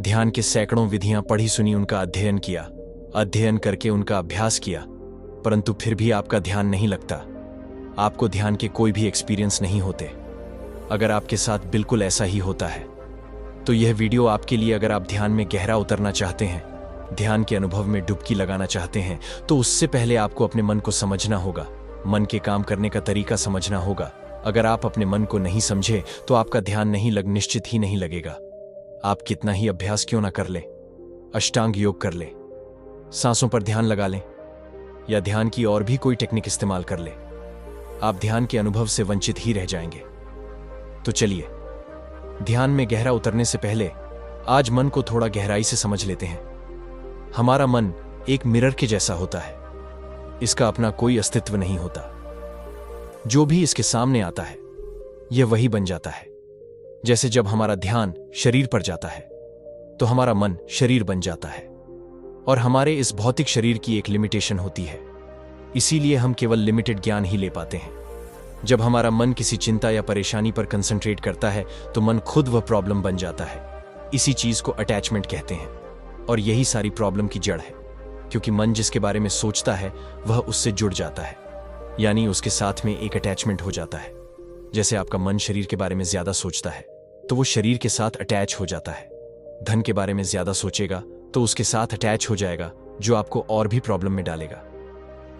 ध्यान के सैकड़ों विधियां पढ़ी सुनी, उनका अध्ययन किया, अध्ययन करके उनका अभ्यास किया, परंतु फिर भी आपका ध्यान नहीं लगता। आपको ध्यान के कोई भी एक्सपीरियंस नहीं होते। अगर आपके साथ बिल्कुल ऐसा ही होता है तो यह वीडियो आपके लिए। अगर आप ध्यान में गहरा उतरना चाहते हैं, ध्यान के अनुभव में डुबकी लगाना चाहते हैं, तो उससे पहले आपको अपने मन को समझना होगा, मन के काम करने का तरीका समझना होगा। अगर आप अपने मन को नहीं समझे तो आपका ध्यान निश्चित ही नहीं लगेगा। आप कितना ही अभ्यास क्यों ना कर ले, अष्टांग योग कर ले, सांसों पर ध्यान लगा लें या ध्यान की और भी कोई टेक्निक इस्तेमाल कर ले, आप ध्यान के अनुभव से वंचित ही रह जाएंगे। तो चलिए, ध्यान में गहरा उतरने से पहले आज मन को थोड़ा गहराई से समझ लेते हैं। हमारा मन एक मिरर के जैसा होता है। इसका अपना कोई अस्तित्व नहीं होता। जो भी इसके सामने आता है यह वही बन जाता है। जैसे जब हमारा ध्यान शरीर पर जाता है तो हमारा मन शरीर बन जाता है, और हमारे इस भौतिक शरीर की एक लिमिटेशन होती है, इसीलिए हम केवल लिमिटेड ज्ञान ही ले पाते हैं। जब हमारा मन किसी चिंता या परेशानी पर कंसंट्रेट करता है तो मन खुद वह प्रॉब्लम बन जाता है। इसी चीज को अटैचमेंट कहते हैं, और यही सारी प्रॉब्लम की जड़ है। क्योंकि मन जिसके बारे में सोचता है वह उससे जुड़ जाता है, यानी उसके साथ में एक अटैचमेंट हो जाता है। जैसे आपका मन शरीर के बारे में ज्यादा सोचता है तो वो शरीर के साथ अटैच हो जाता है। धन के बारे में ज्यादा सोचेगा तो उसके साथ अटैच हो जाएगा, जो आपको और भी प्रॉब्लम में डालेगा।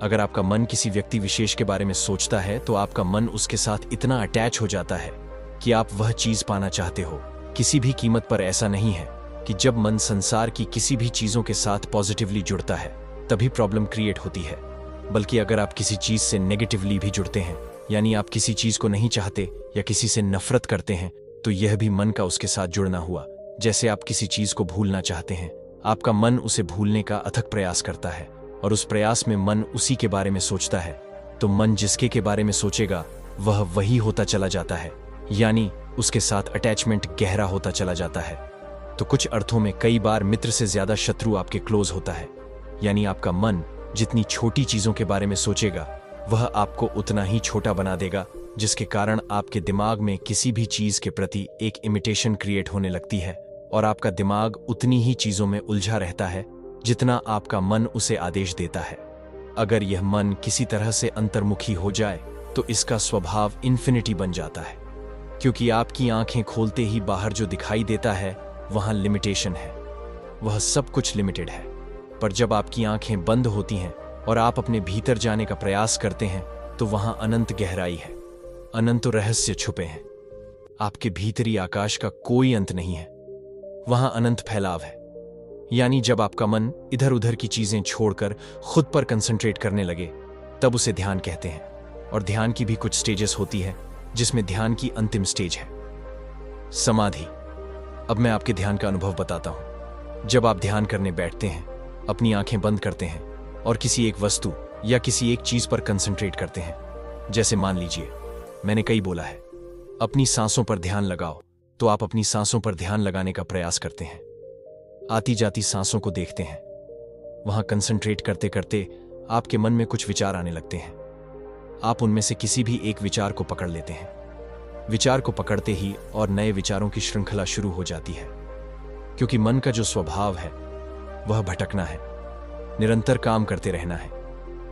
अगर आपका मन किसी व्यक्ति विशेष के बारे में सोचता है तो आपका मन उसके साथ इतना अटैच हो जाता है कि आप वह चीज पाना चाहते हो किसी भी कीमत पर। ऐसा नहीं है कि जब मन संसार की किसी भी चीजों के साथ पॉजिटिवली जुड़ता है तभी प्रॉब्लम क्रिएट होती है, बल्कि अगर आप किसी चीज से नेगेटिवली भी जुड़ते हैं, यानी आप किसी चीज को नहीं चाहते या किसी से नफरत करते हैं, तो यह भी मन का उसके साथ जुड़ना हुआ। जैसे आप किसी चीज को भूलना चाहते हैं, आपका मन उसे भूलने का अथक प्रयास करता है, और उस प्रयास में मन उसी के बारे में सोचता है, तो मन जिसके के बारे में सोचेगा वह वही होता चला जाता है, यानी उसके साथ अटैचमेंट गहरा होता चला जाता है। तो कुछ अर्थों में कई बार मित्र से ज्यादा शत्रु आपके क्लोज होता है, यानी आपका मन जितनी छोटी चीजों के बारे में सोचेगा वह आपको उतना ही छोटा बना देगा, जिसके कारण आपके दिमाग में किसी भी चीज के प्रति एक इमिटेशन क्रिएट होने लगती है, और आपका दिमाग उतनी ही चीजों में उलझा रहता है जितना आपका मन उसे आदेश देता है। अगर यह मन किसी तरह से अंतर्मुखी हो जाए तो इसका स्वभाव इन्फिनिटी बन जाता है, क्योंकि आपकी आंखें खोलते ही बाहर जो दिखाई देता है वहां लिमिटेशन है, वह सब कुछ लिमिटेड है। पर जब आपकी आंखें बंद होती हैं और आप अपने भीतर जाने का प्रयास करते हैं तो वहां अनंत गहराई है, अनंत रहस्य छुपे हैं। आपके भीतरी आकाश का कोई अंत नहीं है, वहां अनंत फैलाव है। यानी जब आपका मन इधर उधर की चीजें छोड़कर खुद पर कंसंट्रेट करने लगे तब उसे ध्यान कहते हैं। और ध्यान की भी कुछ स्टेजेस होती है, जिसमें ध्यान की अंतिम स्टेज है समाधि। अब मैं आपके ध्यान का अनुभव बताता हूं। जब आप ध्यान करने बैठते हैं, अपनी आंखें बंद करते हैं और किसी एक वस्तु या किसी एक चीज पर कंसंट्रेट करते हैं, जैसे मान लीजिए मैंने कई बोला है अपनी सांसों पर ध्यान लगाओ, तो आप अपनी सांसों पर ध्यान लगाने का प्रयास करते हैं। आती जाती सांसों को देखते हैं। वहां कंसंट्रेट करते करते आपके मन में कुछ विचार आने लगते हैं। आप उनमें से किसी भी एक विचार को पकड़ लेते हैं। विचार को पकड़ते ही और नए विचारों की श्रृंखला शुरू हो जाती है, क्योंकि मन का जो स्वभाव है वह भटकना है, निरंतर काम करते रहना है,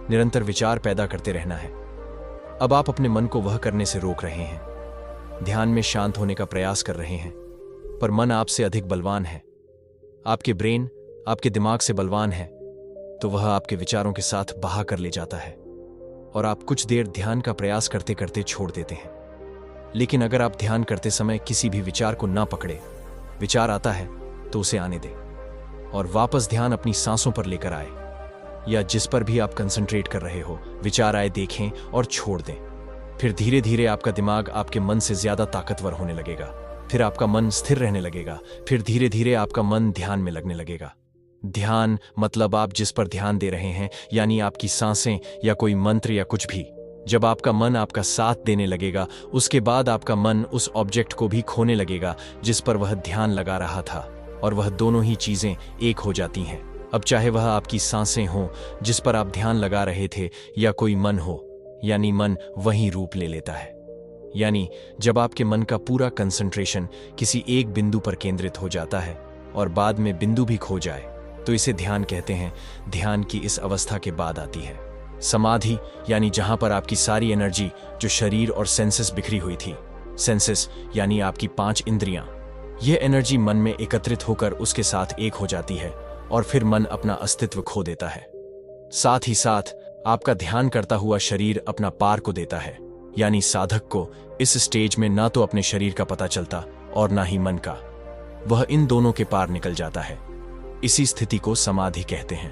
निरंतर विचार पैदा करते रहना है। अब आप अपने मन को वह करने से रोक रहे हैं, ध्यान में शांत होने का प्रयास कर रहे हैं, पर मन आपसे अधिक बलवान है। आपके ब्रेन आपके दिमाग से बलवान है, तो वह आपके विचारों के साथ बहा कर ले जाता है, और आप कुछ देर ध्यान का प्रयास करते करते छोड़ देते हैं। लेकिन अगर आप ध्यान करते समय किसी भी विचार को ना पकड़े, विचार आता है तो उसे आने दें और वापस ध्यान अपनी सांसों पर लेकर आए, या जिस पर भी आप कंसंट्रेट कर रहे हो, विचार आए देखें और छोड़ दें। फिर धीरे धीरे आपका दिमाग आपके मन से ज्यादा ताकतवर होने लगेगा, फिर आपका मन स्थिर रहने लगेगा, फिर धीरे धीरे आपका मन ध्यान में लगने लगेगा। ध्यान मतलब आप जिस पर ध्यान दे रहे हैं, यानी आपकी सांसें या कोई मंत्र या कुछ भी। जब आपका मन आपका साथ देने लगेगा, उसके बाद आपका मन उस ऑब्जेक्ट को भी खोने लगेगा जिस पर वह ध्यान लगा रहा था, और वह दोनों ही चीजें एक हो जाती हैं। अब चाहे वह आपकी सांसें हों जिस पर आप ध्यान लगा रहे थे, या कोई मन हो, यानी मन वही रूप ले लेता है। यानी जब आपके मन का पूरा कंसंट्रेशन किसी एक बिंदु पर केंद्रित हो जाता है, और बाद में बिंदु भी खो जाए तो इसे ध्यान कहते हैं। ध्यान की इस अवस्था के बाद आती है समाधि, यानी जहां पर आपकी सारी एनर्जी जो शरीर और सेंसेस बिखरी हुई थी, सेंसेस यानी आपकी 5 इंद्रियां, यह एनर्जी मन में एकत्रित होकर उसके साथ एक हो जाती है और फिर मन अपना अस्तित्व खो देता है। साथ ही साथ आपका ध्यान करता हुआ शरीर अपना पार को देता है, यानी साधक को इस स्टेज में ना तो अपने शरीर का पता चलता और ना ही मन का, वह इन दोनों के पार निकल जाता है। इसी स्थिति को समाधि कहते हैं।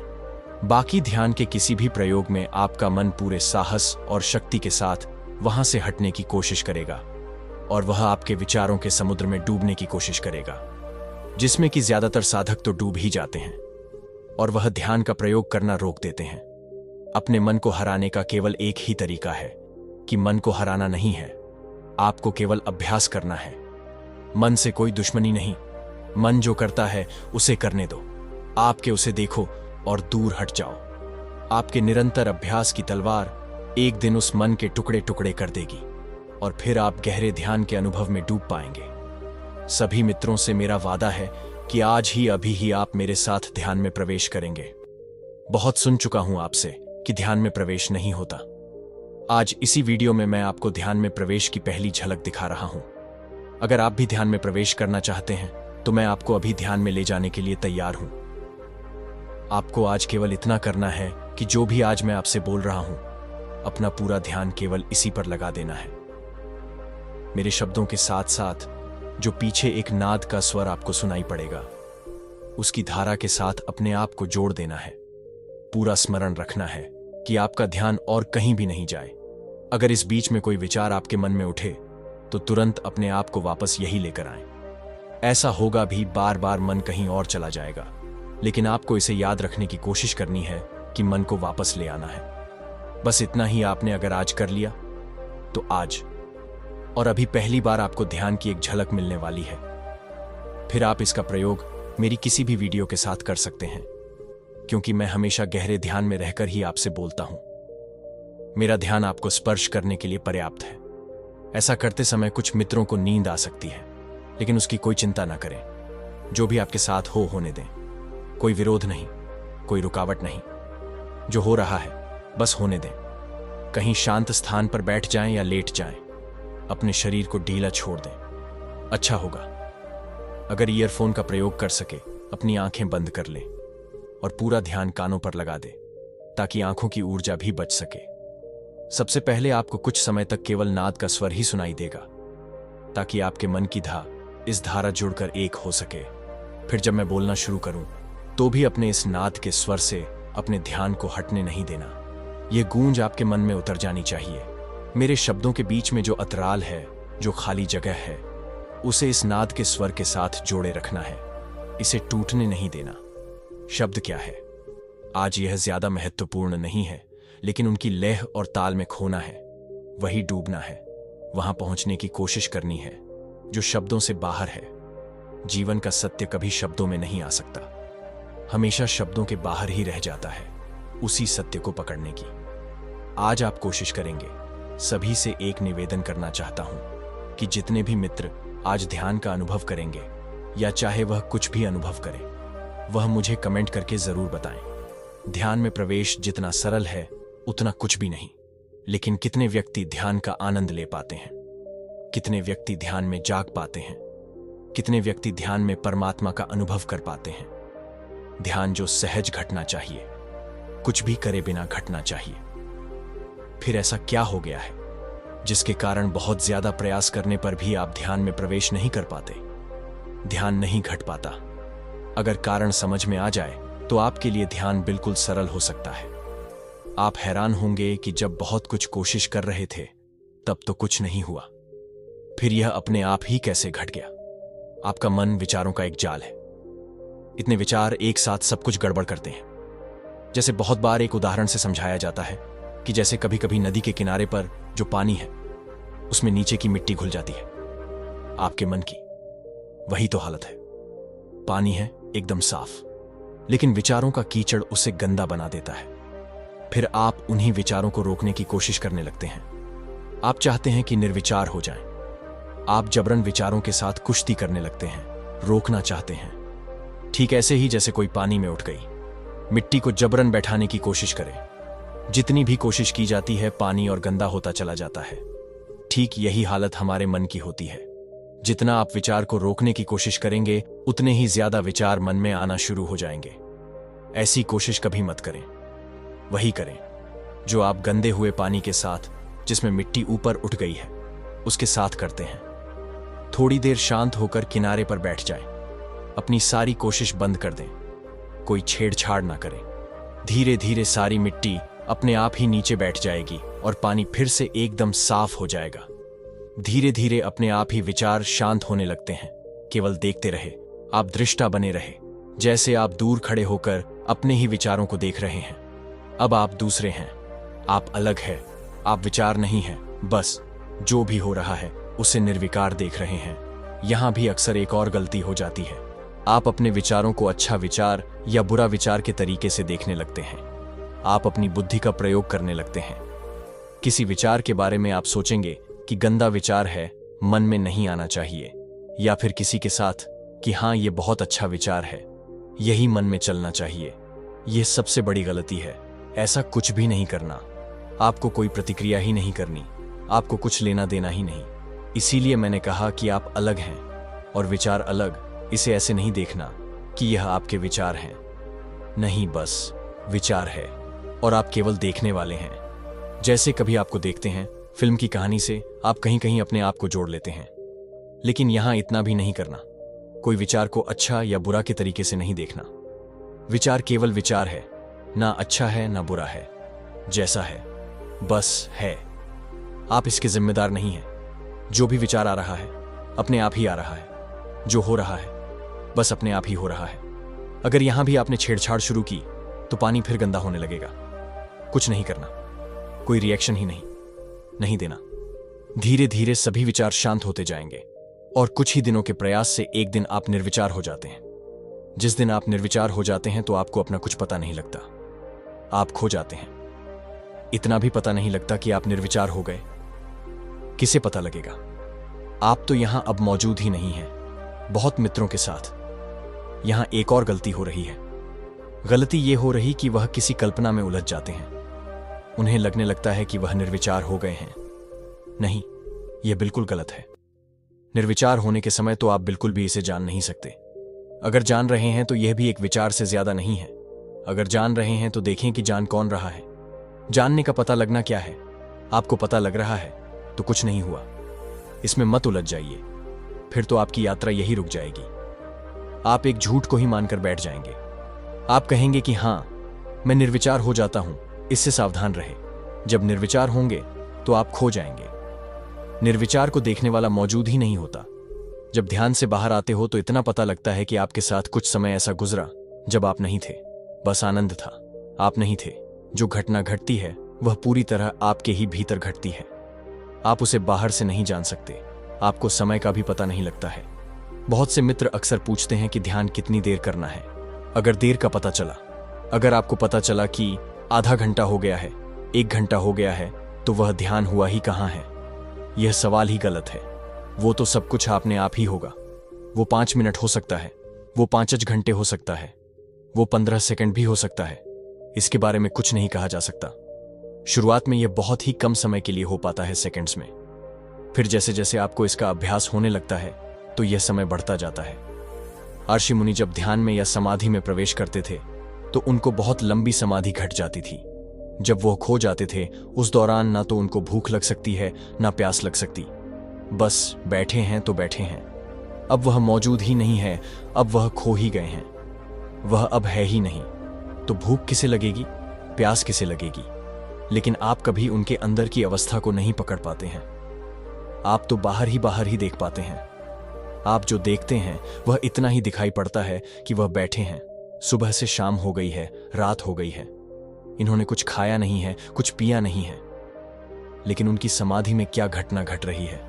बाकी ध्यान के किसी भी प्रयोग में आपका मन पूरे साहस और शक्ति के साथ वहां से हटने की कोशिश करेगा और वह आपके विचारों के समुद्र में डूबने की कोशिश करेगा, जिसमें कि ज्यादातर साधक तो डूब ही जाते हैं और वह ध्यान का प्रयोग करना रोक देते हैं। अपने मन को हराने का केवल एक ही तरीका है कि मन को हराना नहीं है, आपको केवल अभ्यास करना है। मन से कोई दुश्मनी नहीं, मन जो करता है उसे करने दो, आपके उसे देखो और दूर हट जाओ। आपके निरंतर अभ्यास की तलवार एक दिन उस मन के टुकड़े टुकड़े कर देगी और फिर आप गहरे ध्यान के अनुभव में डूब पाएंगे। सभी मित्रों से मेरा वादा है कि आज ही अभी ही आप मेरे साथ ध्यान में प्रवेश करेंगे। बहुत सुन चुका हूं आपसे कि ध्यान में प्रवेश नहीं होता। आज इसी वीडियो में मैं आपको ध्यान में प्रवेश की पहली झलक दिखा रहा हूं। अगर आप भी ध्यान में प्रवेश करना चाहते हैं तो मैं आपको अभी ध्यान में ले जाने के लिए तैयार हूं। आपको आज केवल इतना करना है कि जो भी आज मैं आपसे बोल रहा हूं, अपना पूरा ध्यान केवल इसी पर लगा देना है। मेरे शब्दों के साथ साथ जो पीछे एक नाद का स्वर आपको सुनाई पड़ेगा, उसकी धारा के साथ अपने आप को जोड़ देना है। पूरा स्मरण रखना है कि आपका ध्यान और कहीं भी नहीं जाए। अगर इस बीच में कोई विचार आपके मन में उठे तो तुरंत अपने आप को वापस यही लेकर आएं। ऐसा होगा भी, बार बार मन कहीं और चला जाएगा, लेकिन आपको इसे याद रखने की कोशिश करनी है कि मन को वापस ले आना है। बस इतना ही आपने अगर आज कर लिया तो आज, और अभी पहली बार आपको ध्यान की एक झलक मिलने वाली है। फिर आप इसका प्रयोग मेरी किसी भी वीडियो के साथ कर सकते हैं, क्योंकि मैं हमेशा गहरे ध्यान में रहकर ही आपसे बोलता हूं। मेरा ध्यान आपको स्पर्श करने के लिए पर्याप्त है। ऐसा करते समय कुछ मित्रों को नींद आ सकती है, लेकिन उसकी कोई चिंता ना करें। जो भी आपके साथ हो होने दें। कोई विरोध नहीं, कोई रुकावट नहीं। जो हो रहा है बस होने दें। कहीं शांत स्थान पर बैठ जाएं या लेट जाएं, अपने शरीर को ढीला छोड़ दें। अच्छा होगा अगर ईयरफोन का प्रयोग कर सके, अपनी आंखें बंद कर लें और पूरा ध्यान कानों पर लगा दें, ताकि आंखों की ऊर्जा भी बच सके। सबसे पहले आपको कुछ समय तक केवल नाद का स्वर ही सुनाई देगा, ताकि आपके मन की इस धारा जुड़कर एक हो सके। फिर जब मैं बोलना शुरू करूं तो भी अपने इस नाद के स्वर से अपने ध्यान को हटने नहीं देना। यह गूंज आपके मन में उतर जानी चाहिए। मेरे शब्दों के बीच में जो अतराल है, जो खाली जगह है, उसे इस नाद के स्वर के साथ जोड़े रखना है। इसे टूटने नहीं देना। शब्द क्या है आज यह ज्यादा महत्वपूर्ण नहीं है, लेकिन उनकी लय और ताल में खोना है, वही डूबना है। वहां पहुंचने की कोशिश करनी है जो शब्दों से बाहर है। जीवन का सत्य कभी शब्दों में नहीं आ सकता, हमेशा शब्दों के बाहर ही रह जाता है उसी सत्य को पकड़ने की। आज आप कोशिश करेंगे। सभी से एक निवेदन करना चाहता हूं कि जितने भी मित्र आज ध्यान का अनुभव करेंगे, या चाहे वह कुछ भी अनुभव करें, वह मुझे कमेंट करके जरूर बताएं। ध्यान में प्रवेश जितना सरल है उतना कुछ भी नहीं, लेकिन कितने व्यक्ति ध्यान का आनंद ले पाते हैं, कितने व्यक्ति ध्यान में जाग पाते हैं, कितने व्यक्ति ध्यान में परमात्मा का अनुभव कर पाते हैं। ध्यान जो सहज घटना चाहिए, कुछ भी करे बिना घटना चाहिए। फिर ऐसा क्या हो गया है जिसके कारण बहुत ज्यादा प्रयास करने पर भी आप ध्यान में प्रवेश नहीं कर पाते, ध्यान नहीं घट पाता? अगर कारण समझ में आ जाए तो आपके लिए ध्यान बिल्कुल सरल हो सकता है। आप हैरान होंगे कि जब बहुत कुछ कोशिश कर रहे थे तब तो कुछ नहीं हुआ, फिर यह अपने आप ही कैसे घट गया? आपका मन विचारों का एक जाल है। इतने विचार एक साथ सब कुछ गड़बड़ करते हैं। जैसे बहुत बार एक उदाहरण से समझाया जाता है कि जैसे कभी कभी नदी के किनारे पर जो पानी है उसमें नीचे की मिट्टी घुल जाती है। आपके मन की वही तो हालत है। पानी है एकदम साफ, लेकिन विचारों का कीचड़ उसे गंदा बना देता है। फिर आप उन्हीं विचारों को रोकने की कोशिश करने लगते हैं। आप चाहते हैं कि निर्विचार हो जाएं। आप जबरन विचारों के साथ कुश्ती करने लगते हैं, रोकना चाहते हैं। ठीक ऐसे ही जैसे कोई पानी में उठ गई, मिट्टी को जबरन बैठाने की कोशिश करे। जितनी भी कोशिश की जाती है, पानी और गंदा होता चला जाता है। ठीक यही हालत हमारे मन की होती है। जितना आप विचार को रोकने की कोशिश करेंगे, उतने ही ज्यादा विचार मन में आना शुरू हो जाएंगे। ऐसी कोशिश कभी मत करें। वही करें जो आप गंदे हुए पानी के साथ, जिसमें मिट्टी ऊपर उठ गई है, उसके साथ करते हैं। थोड़ी देर शांत होकर किनारे पर बैठ जाएं। अपनी सारी कोशिश बंद कर दें। कोई छेड़छाड़ ना करें। धीरे धीरे सारी मिट्टी अपने आप ही नीचे बैठ जाएगी और पानी फिर से एकदम साफ हो जाएगा। धीरे धीरे अपने आप ही विचार शांत होने लगते हैं। केवल देखते रहे, आप दृष्टा बने रहे, जैसे आप दूर खड़े होकर अपने ही विचारों को देख रहे हैं। अब आप दूसरे हैं, आप अलग हैं, आप विचार नहीं हैं। बस जो भी हो रहा है उसे निर्विकार देख रहे हैं। यहां भी अक्सर एक और गलती हो जाती है। आप अपने विचारों को अच्छा विचार या बुरा विचार के तरीके से देखने लगते हैं। आप अपनी बुद्धि का प्रयोग करने लगते हैं। किसी विचार के बारे में आप सोचेंगे कि गंदा विचार है, मन में नहीं आना चाहिए, या फिर किसी के साथ कि हाँ ये बहुत अच्छा विचार है, यही मन में चलना चाहिए। यह सबसे बड़ी गलती है। ऐसा कुछ भी नहीं करना। आपको कोई प्रतिक्रिया ही नहीं करनी, आपको कुछ लेना देना ही नहीं। इसीलिए मैंने कहा कि आप अलग हैं और विचार अलग। इसे ऐसे नहीं देखना कि यह आपके विचार हैं। नहीं, बस विचार है और आप केवल देखने वाले हैं। जैसे कभी आपको देखते हैं फिल्म की कहानी से, आप कहीं कहीं अपने आप को जोड़ लेते हैं। लेकिन यहां इतना भी नहीं करना। कोई विचार को अच्छा या बुरा के तरीके से नहीं देखना। विचार केवल विचार है, ना अच्छा है ना बुरा है, जैसा है बस है। आप इसके जिम्मेदार नहीं हैं। जो भी विचार आ रहा है अपने आप ही आ रहा है। जो हो रहा है बस अपने आप ही हो रहा है। अगर यहां भी आपने छेड़छाड़ शुरू की तो पानी फिर गंदा होने लगेगा। कुछ नहीं करना, कोई रिएक्शन ही नहीं देना। धीरे धीरे सभी विचार शांत होते जाएंगे और कुछ ही दिनों के प्रयास से एक दिन आप निर्विचार हो जाते हैं। जिस दिन आप निर्विचार हो जाते हैं तो आपको अपना कुछ पता नहीं लगता। आप खो जाते हैं। इतना भी पता नहीं लगता कि आप निर्विचार हो गए। किसे पता लगेगा? आप तो यहां अब मौजूद ही नहीं हैं, बहुत मित्रों के साथ। यहां एक और गलती हो रही है। गलती यह हो रही कि वह किसी कल्पना में उलझ जाते हैं। उन्हें लगने लगता है कि वह निर्विचार हो गए हैं। नहीं, यह बिल्कुल गलत है। निर्विचार होने के समय तो आप बिल्कुल भी इसे जान नहीं सकते। अगर जान रहे हैं तो यह भी एक विचार से ज्यादा नहीं है। अगर जान रहे हैं तो देखें कि जान कौन रहा है। जानने का पता लगना क्या है? आपको पता लग रहा है तो कुछ नहीं हुआ। इसमें मत उलझ जाइए, फिर तो आपकी यात्रा यही रुक जाएगी। आप एक झूठ को ही मानकर बैठ जाएंगे। आप कहेंगे कि हां, मैं निर्विचार हो जाता हूं, इससे सावधान रहे। जब निर्विचार होंगे तो आप खो जाएंगे। निर्विचार को देखने वाला मौजूद ही नहीं होता। जब ध्यान से बाहर आते हो तो इतना पता लगता है कि आपके साथ कुछ समय ऐसा गुजरा जब आप नहीं थे, बस आनंद था। आप नहीं थे। जो घटना घटती है वह पूरी तरह आपके ही भीतर घटती है। आप उसे बाहर से नहीं जान सकते। आपको समय का भी पता नहीं लगता है। बहुत से मित्र अक्सर पूछते हैं कि ध्यान कितनी देर करना है। अगर देर का पता चला, अगर आपको पता चला कि आधा घंटा हो गया है, 1 घंटा हो गया है, तो वह ध्यान हुआ ही कहां है? यह सवाल ही गलत है। वो तो सब कुछ आपने आप ही होगा। वो 5 मिनट हो सकता है, वो 5 घंटे हो सकता है, वो 15 सेकंड भी हो सकता है। इसके बारे में कुछ नहीं कहा जा सकता। शुरुआत में यह बहुत ही कम समय के लिए हो पाता है, सेकंड्स में। फिर जैसे जैसे आपको इसका अभ्यास होने लगता है तो यह समय बढ़ता जाता है। ऋषि मुनि जब ध्यान में या समाधि में प्रवेश करते थे तो उनको बहुत लंबी समाधि घट जाती थी। जब वो खो जाते थे उस दौरान ना तो उनको भूख लग सकती है ना प्यास लग सकती। बस बैठे हैं तो बैठे हैं। अब वह मौजूद ही नहीं है, अब वह खो ही गए हैं। वह अब है ही नहीं। तो भूख किसे लगेगी, प्यास किसे लगेगी? लेकिन आप कभी उनके अंदर की अवस्था को नहीं पकड़ पाते हैं। आप तो बाहर ही देख पाते हैं। आप जो देखते हैं वह इतना ही दिखाई पड़ता है कि वह बैठे हैं। सुबह से शाम हो गई है, रात हो गई है। इन्होंने कुछ खाया नहीं है, कुछ पिया नहीं है। लेकिन उनकी समाधि में क्या घटना घट रही है,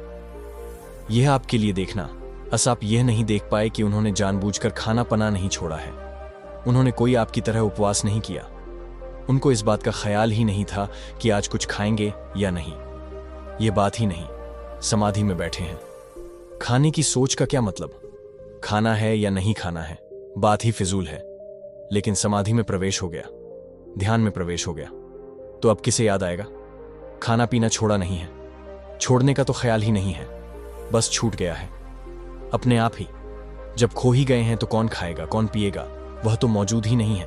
यह आपके लिए देखना। बस आप यह नहीं देख पाए कि उन्होंने जानबूझकर खाना पना नहीं छोड़ा है। उन्होंने कोई आपकी तरह उपवास नहीं किया। उनको इस बात का ख्याल ही नहीं था कि आज कुछ खाएंगे या नहीं। यह बात ही नहीं। समाधि में बैठे हैं। खाने की सोच का क्या मतलब? खाना है या नहीं खाना है, बात ही फिजूल है। लेकिन समाधि में प्रवेश हो गया, ध्यान में प्रवेश हो गया, तो अब किसे याद आएगा? खाना पीना छोड़ा नहीं है, छोड़ने का तो ख्याल ही नहीं है, बस छूट गया है अपने आप ही। जब खो ही गए हैं तो कौन खाएगा, कौन पिएगा, वह तो मौजूद ही नहीं है।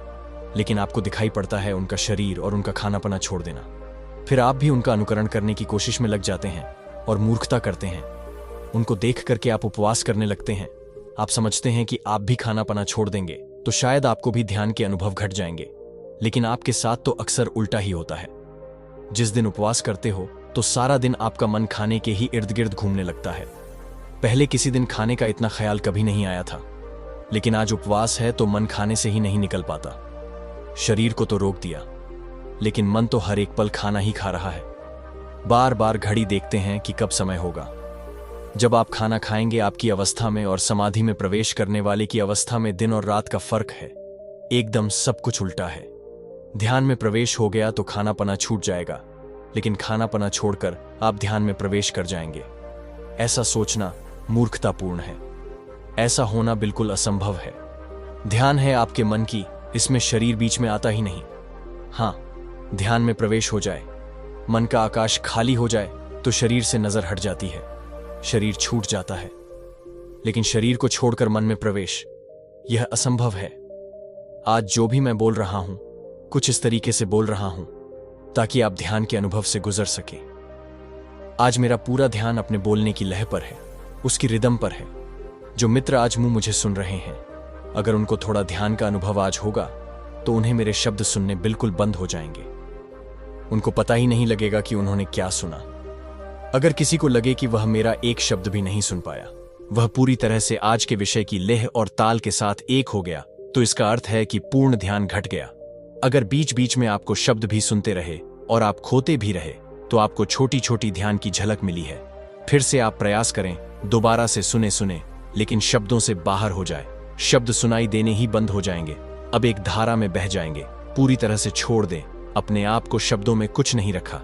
लेकिन आपको दिखाई पड़ता है उनका शरीर और उनका खाना पना छोड़ देना। फिर आप भी उनका अनुकरण करने की कोशिश में लग जाते हैं और मूर्खता करते हैं। उनको देख करके आप उपवास करने लगते हैं। आप समझते हैं कि आप भी खाना पना छोड़ देंगे तो शायद आपको भी ध्यान के अनुभव घट जाएंगे। लेकिन आपके साथ तो अक्सर उल्टा ही होता है। जिस दिन उपवास करते हो तो सारा दिन आपका मन खाने के ही इर्द गिर्द घूमने लगता है। पहले किसी दिन खाने का इतना ख्याल कभी नहीं आया था, लेकिन आज उपवास है तो मन खाने से ही नहीं निकल पाता। शरीर को तो रोक दिया, लेकिन मन तो हर एक पल खाना ही खा रहा है। बार बार घड़ी देखते हैं कि कब समय होगा। जब आप खाना खाएंगे, आपकी अवस्था में और समाधि में प्रवेश करने वाले की अवस्था में दिन और रात का फर्क है। एकदम सब कुछ उल्टा है। ध्यान में प्रवेश हो गया तो खाना पना छूट जाएगा, लेकिन खाना पना छोड़कर आप ध्यान में प्रवेश कर जाएंगे। ऐसा सोचना मूर्खतापूर्ण है। ऐसा होना बिल्कुल असंभव है। ध्यान है आपके मन की, इसमें शरीर बीच में आता ही नहीं। हां, ध्यान में प्रवेश हो जाए, मन का आकाश खाली हो जाए तो शरीर से नजर हट जाती है, शरीर छूट जाता है। लेकिन शरीर को छोड़कर मन में प्रवेश, यह असंभव है। आज जो भी मैं बोल रहा हूं, कुछ इस तरीके से बोल रहा हूं ताकि आप ध्यान के अनुभव से गुजर सके। आज मेरा पूरा ध्यान अपने बोलने की लय पर है, उसकी रिदम पर है। जो मित्र आज मुझे सुन रहे हैं, अगर उनको थोड़ा ध्यान का अनुभव आज होगा तो उन्हें मेरे शब्द सुनने बिल्कुल बंद हो जाएंगे। उनको पता ही नहीं लगेगा कि उन्होंने क्या सुना। अगर किसी को लगे कि वह मेरा एक शब्द भी नहीं सुन पाया, वह पूरी तरह से आज के विषय की लेह और ताल के साथ एक हो गया, तो इसका अर्थ है कि पूर्ण ध्यान घट गया। अगर बीच बीच में आपको शब्द भी सुनते रहे और आप खोते भी रहे, तो आपको छोटी छोटी ध्यान की झलक मिली है। फिर से आप प्रयास करें, दोबारा से सुने, लेकिन शब्दों से बाहर हो जाए। शब्द सुनाई देने ही बंद हो जाएंगे। अब एक धारा में बह जाएंगे। पूरी तरह से छोड़ दें। अपने आप को शब्दों में कुछ नहीं रखा।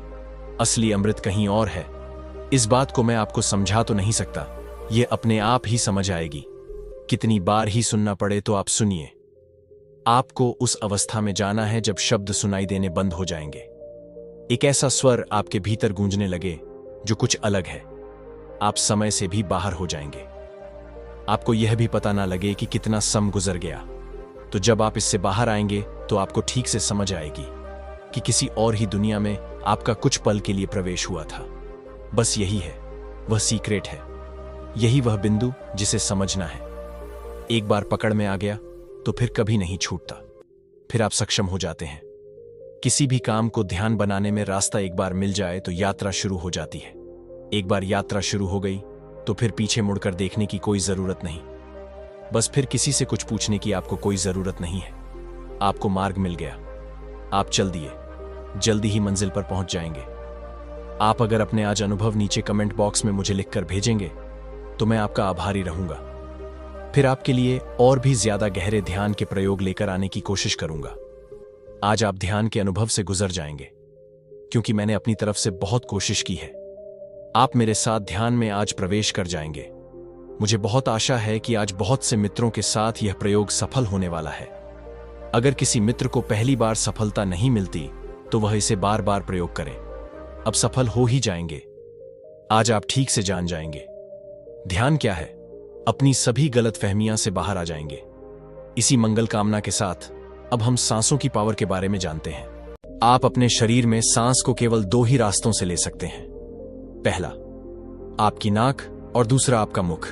असली अमृत कहीं और है। इस बात को मैं आपको समझा तो नहीं सकता, यह अपने आप ही समझ आएगी। कितनी बार ही सुनना पड़े तो आप सुनिए। आपको उस अवस्था में जाना है जब शब्द सुनाई देने बंद हो जाएंगे। एक ऐसा स्वर आपके भीतर गूंजने लगे जो कुछ अलग है। आप समय से भी बाहर हो जाएंगे। आपको यह भी पता ना लगे कि कितना सम गुजर गया। तो जब आप इससे बाहर आएंगे तो आपको ठीक से समझ आएगी कि किसी और ही दुनिया में आपका कुछ पल के लिए प्रवेश हुआ था। बस यही है, वह सीक्रेट है। यही वह बिंदु जिसे समझना है। एक बार पकड़ में आ गया तो फिर कभी नहीं छूटता। फिर आप सक्षम हो जाते हैं। किसी भी काम को ध्यान बनाने में रास्ता एक बार मिल जाए तो यात्रा शुरू हो जाती है। एक बार यात्रा शुरू हो गई तो फिर पीछे मुड़कर देखने की कोई जरूरत नहीं। बस फिर किसी से कुछ पूछने की आपको कोई जरूरत नहीं है। आपको मार्ग मिल गया। आप चल दिए, जल्दी ही मंजिल पर पहुंच जाएंगे। आप अगर अपने आज अनुभव नीचे कमेंट बॉक्स में मुझे लिखकर भेजेंगे तो मैं आपका आभारी रहूंगा। फिर आपके लिए और भी ज्यादा गहरे ध्यान के प्रयोग लेकर आने की कोशिश करूंगा। आज आप ध्यान के अनुभव से गुजर जाएंगे, क्योंकि मैंने अपनी तरफ से बहुत कोशिश की है। आप मेरे साथ ध्यान में आज प्रवेश कर जाएंगे। मुझे बहुत आशा है कि आज बहुत से मित्रों के साथ यह प्रयोग सफल होने वाला है। अगर किसी मित्र को पहली बार सफलता नहीं मिलती तो वह इसे बार बार प्रयोग करे। अब सफल हो ही जाएंगे। आज आप ठीक से जान जाएंगे ध्यान क्या है। अपनी सभी गलतफहमियां से बाहर आ जाएंगे। इसी मंगल कामना के साथ अब हम सांसों की पावर के बारे में जानते हैं। आप अपने शरीर में सांस को केवल 2 ही रास्तों से ले सकते हैं। पहला आपकी नाक और दूसरा आपका मुख।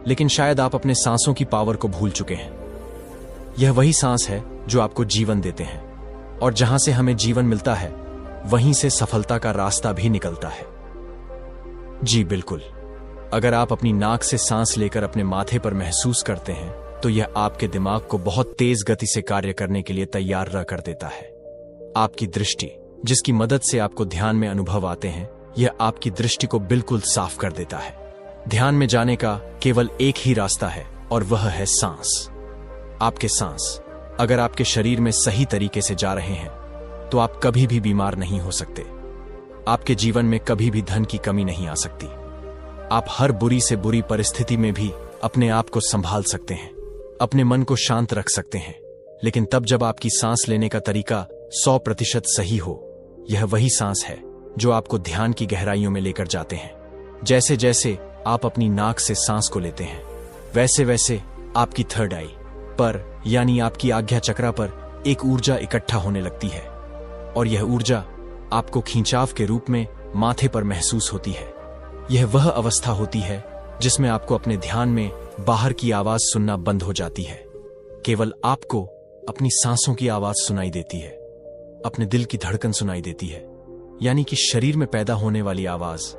लेकिन शायद आप अपने सांसों की पावर को भूल चुके हैं। यह वही सांस है जो आपको जीवन देते हैं, और जहां से हमें जीवन मिलता है वहीं से सफलता का रास्ता भी निकलता है। जी बिल्कुल, अगर आप अपनी नाक से सांस लेकर अपने माथे पर महसूस करते हैं तो यह आपके दिमाग को बहुत तेज गति से कार्य करने के लिए तैयार कर देता है। आपकी दृष्टि, जिसकी मदद से आपको ध्यान में अनुभव आते हैं, यह आपकी दृष्टि को बिल्कुल साफ कर देता है। ध्यान में जाने का केवल एक ही रास्ता है और वह है सांस। आपके सांस अगर आपके शरीर में सही तरीके से जा रहे हैं तो आप कभी भी बीमार नहीं हो सकते। आपके जीवन में कभी भी धन की कमी नहीं आ सकती। आप हर बुरी से बुरी परिस्थिति में भी अपने आप को संभाल सकते हैं। अपने मन को शांत रख सकते हैं, लेकिन तब जब आपकी सांस लेने का तरीका 100% सही हो। यह वही सांस है जो आपको ध्यान की गहराइयों में लेकर जाते हैं। जैसे जैसे आप अपनी नाक से सांस को लेते हैं, वैसे वैसे आपकी थर्ड आई पर यानी आपकी आज्ञा चक्रा पर एक ऊर्जा इकट्ठा होने लगती है, और यह ऊर्जा आपको खिंचाव के रूप में माथे पर महसूस होती है। यह वह अवस्था होती है जिसमें आपको अपने ध्यान में बाहर की आवाज सुनना बंद हो जाती है। केवल आपको अपनी सांसों की आवाज सुनाई देती है, अपने दिल की धड़कन सुनाई देती है, यानी कि शरीर में पैदा होने वाली आवाज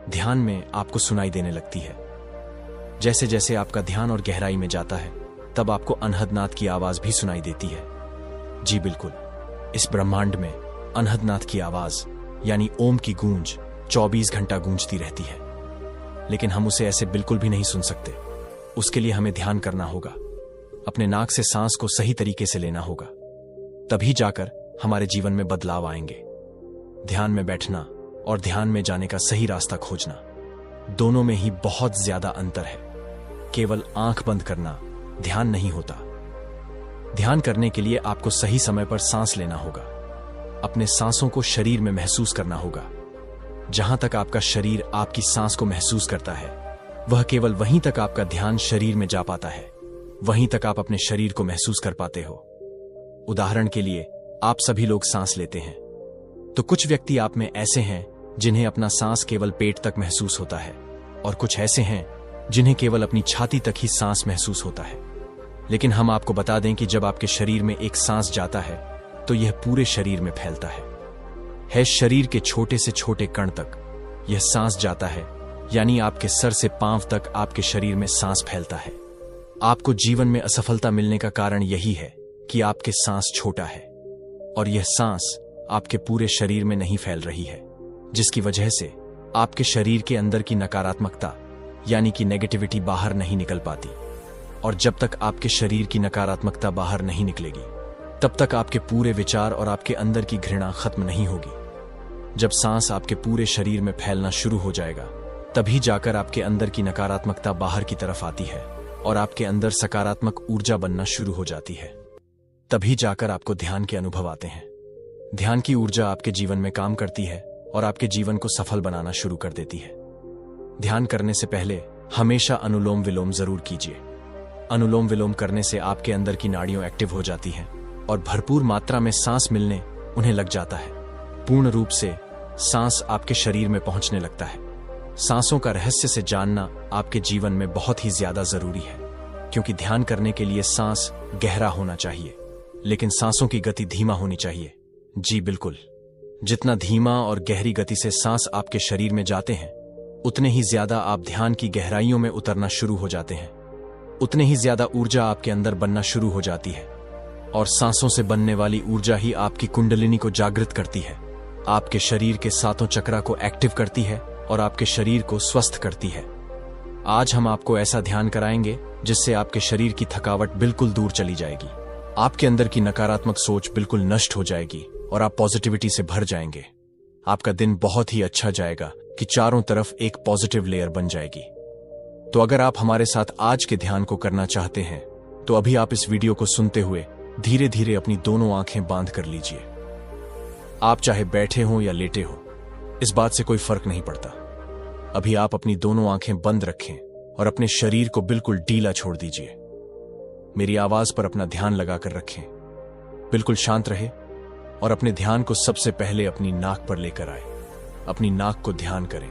ध्यान में आपको सुनाई देने लगती है। जैसे जैसे आपका ध्यान और गहराई में जाता है, तब आपको अनहदनाद की आवाज भी सुनाई देती है। जी बिल्कुल, इस ब्रह्मांड में अनहदनाद की आवाज यानी ओम की गूंज 24 घंटा गूंजती रहती है, लेकिन हम उसे ऐसे बिल्कुल भी नहीं सुन सकते। उसके लिए हमें ध्यान करना होगा, अपने नाक से सांस को सही तरीके से लेना होगा, तभी जाकर हमारे जीवन में बदलाव आएंगे। ध्यान में बैठना और ध्यान में जाने का सही रास्ता खोजना, दोनों में ही बहुत ज्यादा अंतर है। केवल आंख बंद करना ध्यान नहीं होता। ध्यान करने के लिए आपको सही समय पर सांस लेना होगा, अपने सांसों को शरीर में महसूस करना होगा। जहां तक आपका शरीर आपकी सांस को महसूस करता है, वह केवल वहीं तक आपका ध्यान शरीर में जा पाता है, वहीं तक आप अपने शरीर को महसूस कर पाते हो। उदाहरण के लिए, आप सभी लोग सांस लेते हैं, तो कुछ व्यक्ति आप में ऐसे हैं जिन्हें अपना सांस केवल पेट तक महसूस होता है, और कुछ ऐसे हैं जिन्हें केवल अपनी छाती तक ही सांस महसूस होता है। लेकिन हम आपको बता दें कि जब आपके शरीर में एक सांस जाता है, तो यह पूरे शरीर में फैलता है शरीर के छोटे से छोटे कण तक यह सांस जाता है, यानी आपके सर से पांव तक आपके शरीर में सांस फैलता है। आपको जीवन में असफलता मिलने का कारण यही है कि आपके सांस छोटा है, और यह सांस आपके पूरे शरीर में नहीं फैल रही है, जिसकी वजह से आपके शरीर के अंदर की नकारात्मकता यानी कि नेगेटिविटी बाहर नहीं निकल पाती। और जब तक आपके शरीर की नकारात्मकता बाहर नहीं निकलेगी, तब तक आपके पूरे विचार और आपके अंदर की घृणा खत्म नहीं होगी। जब सांस आपके पूरे शरीर में फैलना शुरू हो जाएगा, तभी जाकर आपके अंदर की नकारात्मकता बाहर की तरफ आती है और आपके अंदर सकारात्मक ऊर्जा बनना शुरू हो जाती है। तभी जाकर आपको ध्यान के अनुभव आते हैं। ध्यान की ऊर्जा आपके जीवन में काम करती है और आपके जीवन को सफल बनाना शुरू कर देती है। ध्यान करने से पहले हमेशा अनुलोम विलोम जरूर कीजिए। अनुलोम विलोम करने से आपके अंदर की नाड़ियां एक्टिव हो जाती हैं और भरपूर मात्रा में सांस मिलने उन्हें लग जाता है। पूर्ण रूप से सांस आपके शरीर में पहुंचने लगता है। सांसों का रहस्य से जानना आपके जीवन में बहुत ही ज्यादा जरूरी है, क्योंकि ध्यान करने के लिए सांस गहरा होना चाहिए, लेकिन सांसों की गति धीमा होनी चाहिए। जी बिल्कुल, जितना धीमा और गहरी गति से सांस आपके शरीर में जाते हैं, उतने ही ज्यादा आप ध्यान की गहराइयों में उतरना शुरू हो जाते हैं, उतने ही ज्यादा ऊर्जा आपके अंदर बनना शुरू हो जाती है, और सांसों से बनने वाली ऊर्जा ही आपकी कुंडलिनी को जागृत करती है, आपके शरीर के सातों चक्रा को एक्टिव करती है और आपके शरीर को स्वस्थ करती है। आज हम आपको ऐसा ध्यान कराएंगे जिससे आपके शरीर की थकावट बिल्कुल दूर चली जाएगी, आपके अंदर की नकारात्मक सोच बिल्कुल नष्ट हो जाएगी और आप पॉजिटिविटी से भर जाएंगे। आपका दिन बहुत ही अच्छा जाएगा कि चारों तरफ एक पॉजिटिव लेयर बन जाएगी। तो अगर आप हमारे साथ आज के ध्यान को करना चाहते हैं, तो अभी आप इस वीडियो को सुनते हुए धीरे धीरे अपनी दोनों आंखें बांध कर लीजिए। आप चाहे बैठे हो या लेटे हो, इस बात से कोई फर्क नहीं पड़ता। अभी आप अपनी दोनों आंखें बंद रखें और अपने शरीर को बिल्कुल ढीला छोड़ दीजिए। मेरी आवाज पर अपना ध्यान लगाकर रखें। बिल्कुल शांत रहे और अपने ध्यान को सबसे पहले अपनी नाक पर लेकर आए। अपनी नाक को ध्यान करें,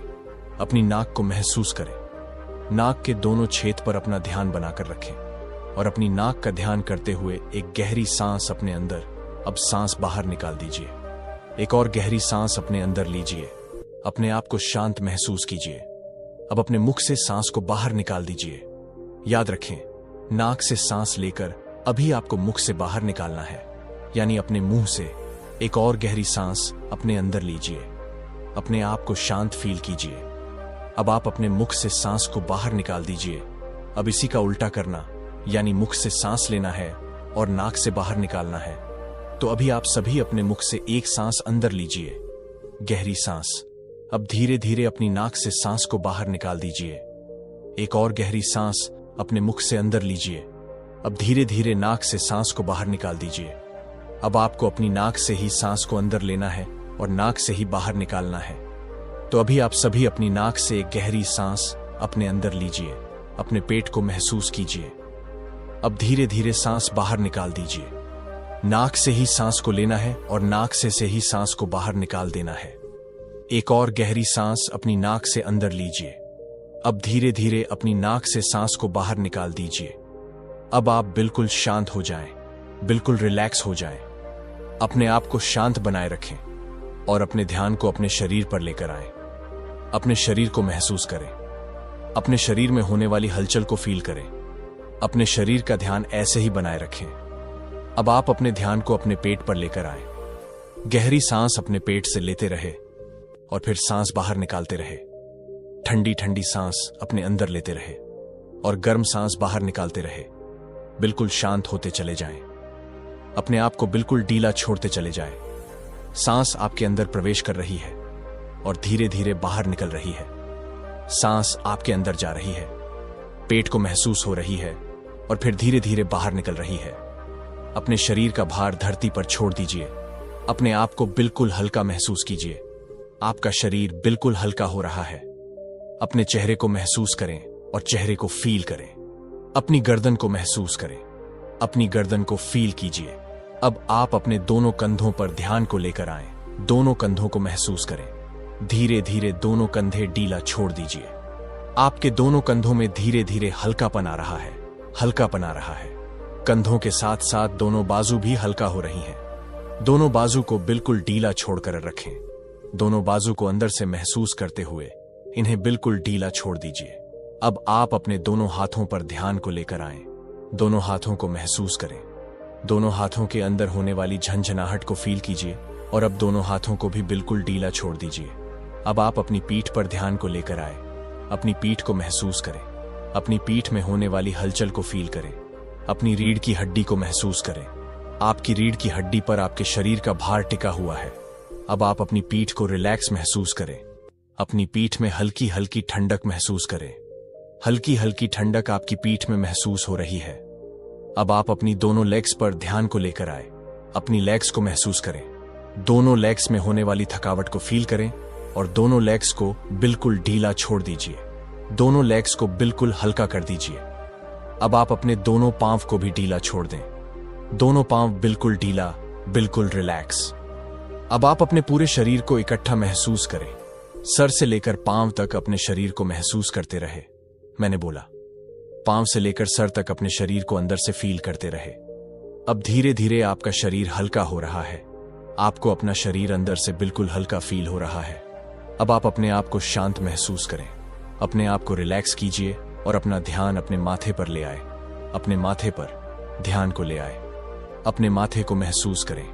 अपनी नाक को महसूस करें। नाक के दोनों छेद पर अपना ध्यान बनाकर रखें और अपनी नाक का ध्यान करते हुए एक गहरी सांस अपने अंदर, अब सांस बाहर निकाल दीजिए। एक और गहरी सांस अपने अंदर लीजिए। अपने आप को शांत महसूस कीजिए। अब अपने मुख से सांस को बाहर निकाल दीजिए। याद रखें, नाक से सांस लेकर अभी आपको मुख से बाहर निकालना है, यानी अपने मुंह से एक और गहरी सांस अपने अंदर लीजिए। अपने आप को शांत फील कीजिए। अब आप अपने मुख से सांस को बाहर निकाल दीजिए। अब इसी का उल्टा करना, यानी मुख से सांस लेना है और नाक से बाहर निकालना है। तो अभी आप सभी अपने मुख से एक सांस अंदर लीजिए, गहरी सांस। अब धीरे धीरे अपनी नाक से सांस को बाहर निकाल दीजिए। एक और गहरी सांस अपने मुख से अंदर लीजिए अब धीरे धीरे नाक से सांस को बाहर निकाल दीजिए। अब आपको अपनी नाक से ही सांस को अंदर लेना है और नाक से ही बाहर निकालना है। तो अभी आप सभी अपनी नाक से एक गहरी सांस अपने अंदर लीजिए, अपने पेट को महसूस कीजिए। अब धीरे धीरे सांस बाहर निकाल दीजिए। नाक से ही सांस को लेना है और नाक से ही सांस को बाहर निकाल देना है। एक और गहरी सांस अपनी नाक से अंदर लीजिए। अब धीरे धीरे अपनी नाक से सांस को बाहर निकाल दीजिए। अब आप बिल्कुल शांत हो जाएं, बिल्कुल रिलैक्स हो जाएं। अपने आप को शांत बनाए रखें और अपने ध्यान को अपने शरीर पर लेकर आएं। अपने शरीर को महसूस करें, अपने शरीर में होने वाली हलचल को फील करें। अपने शरीर का ध्यान ऐसे ही बनाए रखें। अब आप अपने ध्यान को अपने पेट पर लेकर आएं। गहरी सांस अपने पेट से लेते रहे और फिर सांस बाहर निकालते रहे। ठंडी ठंडी सांस अपने अंदर लेते रहे और गर्म सांस बाहर निकालते रहे। बिल्कुल शांत होते चले जाएं। अपने आप को बिल्कुल ढीला छोड़ते चले जाएं। सांस आपके अंदर प्रवेश कर रही है और धीरे धीरे बाहर निकल रही है। सांस आपके अंदर जा रही है, पेट को महसूस हो रही है और फिर धीरे धीरे बाहर निकल रही है। अपने शरीर का भार धरती पर छोड़ दीजिए। अपने आप को बिल्कुल हल्का महसूस कीजिए। आपका शरीर बिल्कुल हल्का हो रहा है। अपने चेहरे को महसूस करें और चेहरे को फील करें। अपनी गर्दन को महसूस करें, अपनी गर्दन को फील कीजिए। अब आप अपने दोनों कंधों पर ध्यान को लेकर आएं। दोनों कंधों को महसूस करें। धीरे धीरे दोनों कंधे ढीला छोड़ दीजिए। आपके दोनों कंधों में धीरे धीरे हल्कापन आ रहा है, हल्कापन आ रहा है। कंधों के साथ साथ दोनों बाजू भी हल्का हो रही हैं। दोनों बाजू को बिल्कुल ढीला छोड़कर रखें। दोनों बाजू को अंदर से महसूस करते हुए इन्हें बिल्कुल ढीला छोड़ दीजिए। अब आप अपने दोनों हाथों पर ध्यान को लेकर आएं। दोनों हाथों को महसूस करें। दोनों हाथों के अंदर होने वाली झंझनाहट को फील कीजिए और अब दोनों हाथों को भी बिल्कुल ढीला छोड़ दीजिए। अब आप अपनी पीठ पर ध्यान को लेकर आए। अपनी पीठ को महसूस करें। अपनी पीठ में होने वाली हलचल को फील करें। अपनी रीढ़ की हड्डी को महसूस करें। आपकी रीढ़ की हड्डी पर आपके शरीर का भार टिका हुआ है। अब आप अपनी पीठ को रिलैक्स महसूस करें। अपनी पीठ में हल्की हल्की ठंडक महसूस करें। हल्की हल्की ठंडक आपकी पीठ में महसूस हो रही है। अब आप अपनी दोनों लेग्स पर ध्यान को लेकर आए। अपनी लेग्स को महसूस करें। दोनों लेग्स में होने वाली थकावट को फील करें और दोनों लेग्स को बिल्कुल ढीला छोड़ दीजिए। दोनों लेग्स को बिल्कुल हल्का कर दीजिए। अब आप अपने दोनों पांव को भी ढीला छोड़ दें। दोनों पांव बिल्कुल ढीला, बिल्कुल रिलैक्स। अब आप अपने पूरे शरीर को इकट्ठा महसूस करें। सर से लेकर पांव तक अपने शरीर को महसूस करते रहे। मैंने बोला, पांव से लेकर सर तक अपने शरीर को अंदर से फील करते रहे। अब धीरे धीरे आपका शरीर हल्का हो रहा है। आपको अपना शरीर अंदर से बिल्कुल हल्का फील हो रहा है। अब आप अपने आप को शांत महसूस करें। अपने आप को रिलैक्स कीजिए और अपना ध्यान अपने माथे पर ले आए। अपने माथे पर ध्यान को ले आए। अपने माथे को महसूस करें।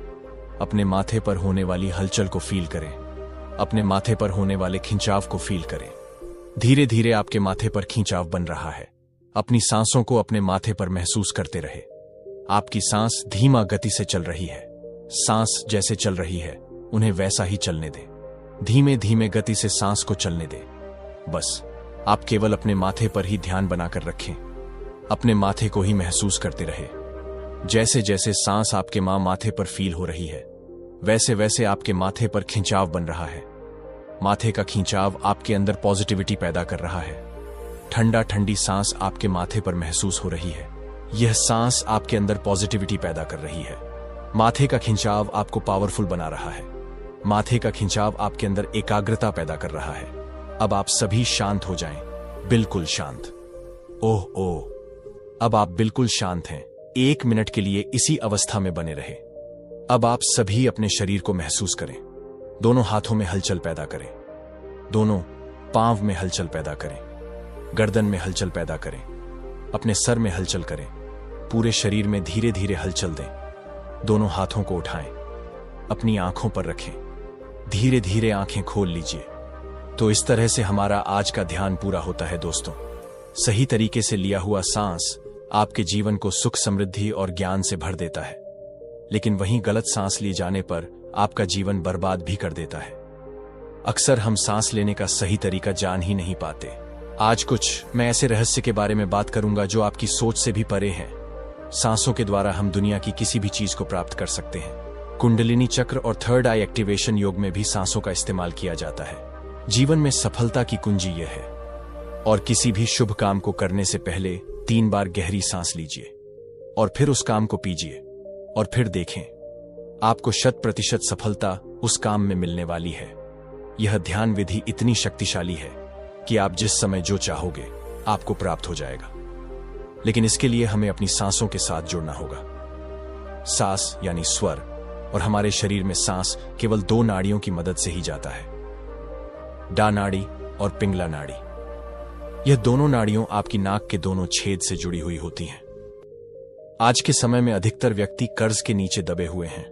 अपने माथे पर होने वाली हलचल को फील करें। अपने माथे पर होने वाले खिंचाव को फील करें। धीरे धीरे आपके माथे पर खिंचाव बन रहा है। अपनी सांसों को अपने माथे पर महसूस करते रहे। आपकी सांस धीमा गति से चल रही है। सांस जैसे चल रही है उन्हें वैसा ही चलने दें। धीमे धीमे गति से सांस को चलने दें। बस आप केवल अपने माथे पर ही ध्यान बनाकर रखें। अपने माथे को ही महसूस करते रहे। जैसे जैसे सांस आपके माथे पर फील हो रही है वैसे वैसे आपके माथे पर खिंचाव बन रहा है। माथे का खिंचाव आपके अंदर पॉजिटिविटी पैदा कर रहा है। ठंडा ठंडी सांस आपके माथे पर महसूस हो रही है। यह सांस आपके अंदर पॉजिटिविटी पैदा कर रही है। माथे का खिंचाव आपको पावरफुल बना रहा है। माथे का खिंचाव आपके अंदर एकाग्रता पैदा कर रहा है। अब आप सभी शांत हो जाएं, बिल्कुल शांत। ओह ओह, अब आप बिल्कुल शांत हैं। 1 मिनट के लिए इसी अवस्था में बने रहे। अब आप सभी अपने शरीर को महसूस करें। दोनों हाथों में हलचल पैदा करें। दोनों पांव में हलचल पैदा करें। गर्दन में हलचल पैदा करें। अपने सर में हलचल करें। पूरे शरीर में धीरे धीरे हलचल दें। दोनों हाथों को उठाएं। अपनी आंखों पर रखें। धीरे धीरे आंखें खोल लीजिए। तो इस तरह से हमारा आज का ध्यान पूरा होता है दोस्तों। सही तरीके से लिया हुआ सांस आपके जीवन को सुख, समृद्धि और ज्ञान से भर देता है, लेकिन वहीं गलत सांस लिए जाने पर आपका जीवन बर्बाद भी कर देता है। अक्सर हम सांस लेने का सही तरीका जान ही नहीं पाते। आज कुछ मैं ऐसे रहस्य के बारे में बात करूंगा जो आपकी सोच से भी परे हैं। सांसों के द्वारा हम दुनिया की किसी भी चीज को प्राप्त कर सकते हैं। कुंडलिनी चक्र और थर्ड आई एक्टिवेशन योग में भी सांसों का इस्तेमाल किया जाता है। जीवन में सफलता की कुंजी यह है। और किसी भी शुभ काम को करने से पहले 3 बार गहरी सांस लीजिए और फिर उस काम को कीजिए और फिर देखें, आपको 100% सफलता उस काम में मिलने वाली है। यह ध्यान विधि इतनी शक्तिशाली है कि आप जिस समय जो चाहोगे आपको प्राप्त हो जाएगा। लेकिन इसके लिए हमें अपनी सांसों के साथ जुड़ना होगा। सांस यानी स्वर, और हमारे शरीर में सांस केवल 2 नाड़ियों की मदद से ही जाता है, डा नाड़ी और पिंगला नाड़ी। यह दोनों नाड़ियों आपकी नाक के दोनों छेद से जुड़ी हुई होती हैं। आज के समय में अधिकतर व्यक्ति कर्ज के नीचे दबे हुए हैं,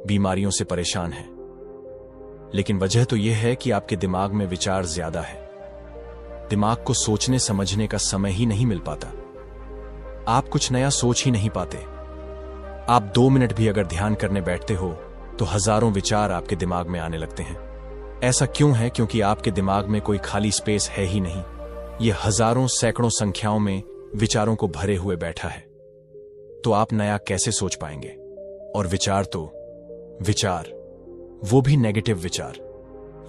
बीमारियों से परेशान हैं। लेकिन वजह तो यह है कि आपके दिमाग में विचार ज्यादा है। दिमाग को सोचने समझने का समय ही नहीं मिल पाता। आप कुछ नया सोच ही नहीं पाते। आप 2 मिनट भी अगर ध्यान करने बैठते हो तो हजारों विचार आपके दिमाग में आने लगते हैं। ऐसा क्यों है? क्योंकि आपके दिमाग में कोई खाली स्पेस है ही नहीं। यह हजारों सैकड़ों संख्याओं में विचारों को भरे हुए बैठा है। तो आप नया कैसे सोच पाएंगे? और विचार, वो भी नेगेटिव विचार,